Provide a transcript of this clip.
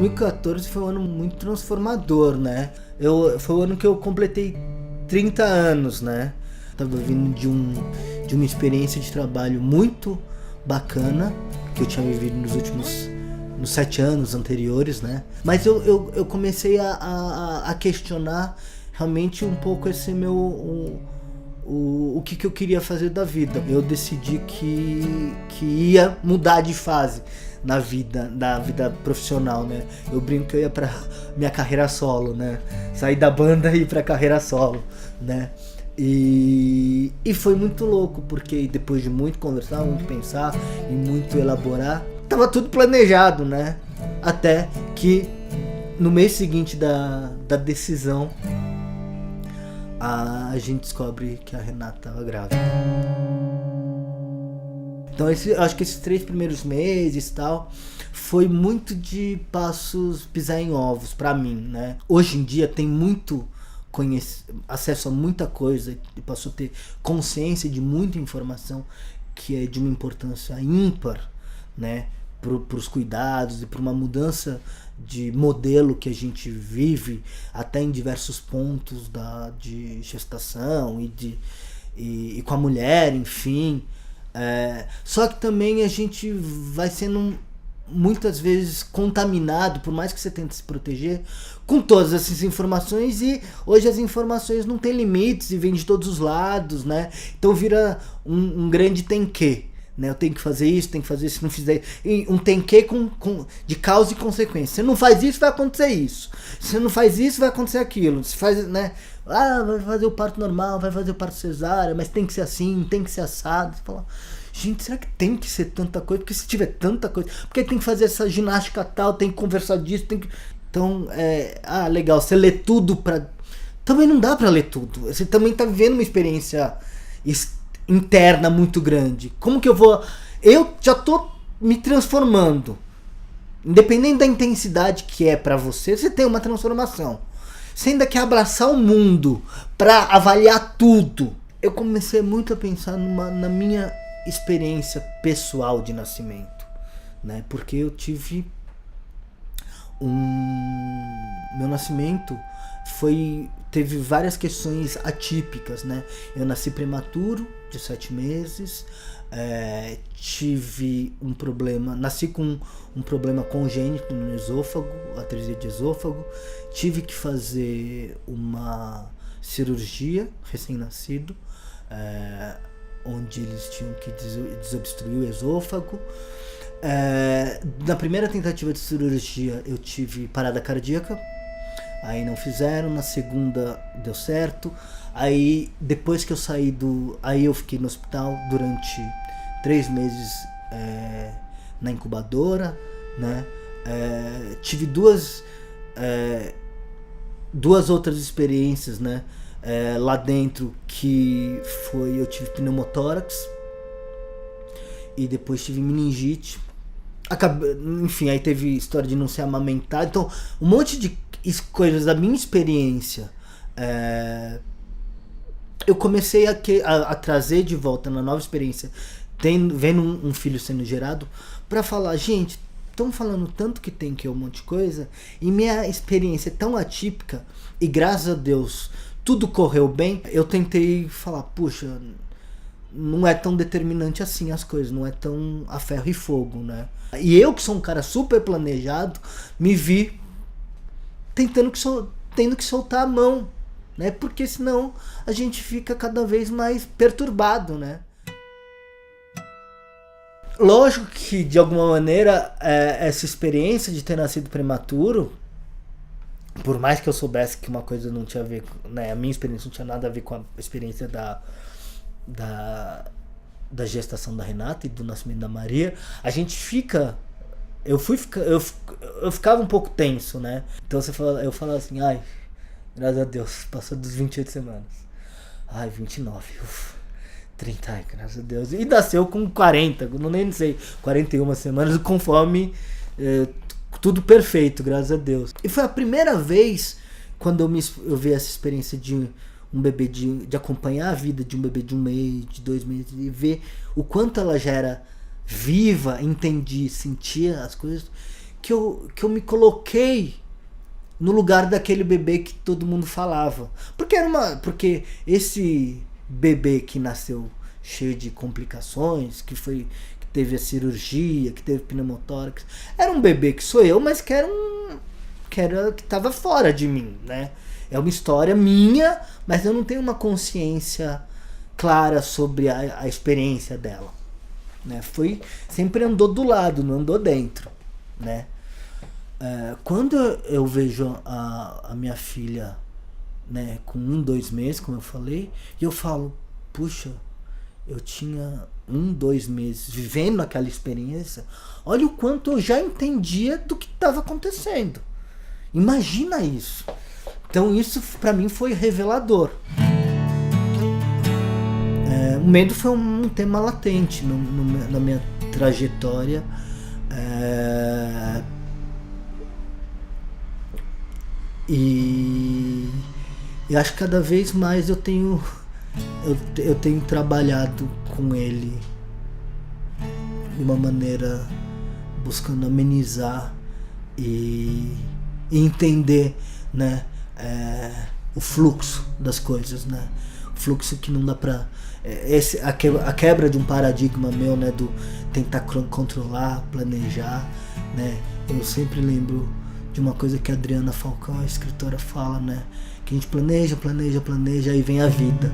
2014 foi um ano muito transformador, né? Foi o ano que eu completei 30 anos, né? Tava vindo de uma experiência de trabalho muito bacana que eu tinha vivido nos 7 anos anteriores, né? Mas eu comecei a questionar realmente um pouco esse meu... O que eu queria fazer da vida. Eu decidi que ia mudar de fase na vida profissional, né? Eu brinco que eu ia pra minha carreira solo, né? Sair da banda e ir pra carreira solo, né? E foi muito louco, porque depois de muito conversar, muito pensar e muito elaborar, tava tudo planejado, né? Até que no mês seguinte da decisão, a gente descobre que a Renata estava grávida. Então acho que esses 3 primeiros meses e tal foi muito de passos pisar em ovos pra mim, né? Hoje em dia tem muito acesso a muita coisa e posso ter consciência de muita informação que é de uma importância ímpar, né? Para os cuidados e para uma mudança de modelo que a gente vive até em diversos pontos de gestação e com a mulher, enfim. Só que também a gente vai sendo muitas vezes contaminado, por mais que você tente se proteger, com todas essas informações, e hoje as informações não têm limites e vêm de todos os lados, né? Então vira um grande tem que, né? Eu tenho que fazer isso, se não fizer... Um tem que de causa e consequência. Você não faz isso, vai acontecer isso. Você não faz isso, vai acontecer aquilo. Você faz, né? Vai fazer o parto normal, vai fazer o parto cesárea, mas tem que ser assim, tem que ser assado. Você fala, gente, será que tem que ser tanta coisa? Porque se tiver tanta coisa, porque tem que fazer essa ginástica tal, tem que conversar disso, tem que... Então, legal, você lê tudo pra... Também não dá pra ler tudo. Você também tá vivendo uma experiência interna muito grande. Como que eu vou... Eu já tô me transformando. Independente da intensidade que é pra você, você tem uma transformação. Você ainda quer abraçar o mundo pra avaliar tudo. Eu comecei muito a pensar na minha experiência pessoal de nascimento, né? Porque eu tive meu nascimento teve várias questões atípicas, né? Eu nasci prematuro, de 7 meses, tive um problema, nasci com um problema congênito no esôfago, atresia de esôfago, tive que fazer uma cirurgia, recém-nascido, onde eles tinham que desobstruir o esôfago. Na primeira tentativa de cirurgia eu tive parada cardíaca, aí não fizeram, na segunda deu certo, aí depois que eu saí aí eu fiquei no hospital durante 3 meses na incubadora, né? Tive duas outras experiências, né? Lá dentro, que foi, eu tive pneumotórax e depois tive meningite. Enfim, aí teve história de não ser amamentado. Então, um monte de coisas da minha experiência eu comecei a trazer de volta na nova experiência, vendo um filho sendo gerado, pra falar, gente, estão falando tanto que tem que um monte de coisa, e minha experiência é tão atípica, e graças a Deus tudo correu bem. Eu tentei falar, puxa, não é tão determinante assim as coisas, não é tão a ferro e fogo, né? E eu, que sou um cara super planejado, me vi tendo que soltar a mão, né? Porque senão a gente fica cada vez mais perturbado, né? Lógico que, de alguma maneira, essa experiência de ter nascido prematuro, por mais que eu soubesse que uma coisa não tinha a ver, né, a minha experiência não tinha nada a ver com a experiência da gestação da Renata e do nascimento da Maria, a gente fica... Eu ficava um pouco tenso, né? Então eu falava assim, ai, graças a Deus, passou dos 28 semanas. Ai, 29, 30, ai, graças a Deus. E nasceu com 40, nem sei, 41 semanas, conforme... tudo perfeito, graças a Deus. E foi a primeira vez quando eu vi essa experiência de um bebê, de acompanhar a vida de um bebê de 1 mês, de 2 meses, e ver o quanto ela já era viva, entendia, sentia as coisas, que eu me coloquei no lugar daquele bebê que todo mundo falava. Porque esse bebê que nasceu cheio de complicações, que teve a cirurgia, que teve pneumotórax, era um bebê que sou eu, mas que estava fora de mim, né? É uma história minha, mas eu não tenho uma consciência clara sobre a experiência dela, né? Sempre andou do lado, não andou dentro, né? Quando eu vejo a minha filha, né, com 2 meses, como eu falei, e eu falo, puxa, eu tinha 2 meses vivendo aquela experiência, olha o quanto eu já entendia do que estava acontecendo. Imagina isso. Então isso para mim foi revelador. O medo foi um tema latente na minha trajetória. E acho que cada vez mais eu tenho trabalhado com ele de uma maneira buscando amenizar e entender, né, o fluxo das coisas, né? O fluxo que não dá pra... a quebra de um paradigma meu, né, do tentar controlar, planejar, né? Eu sempre lembro de uma coisa que a Adriana Falcão, a escritora, fala, né? Que a gente planeja, aí vem a vida.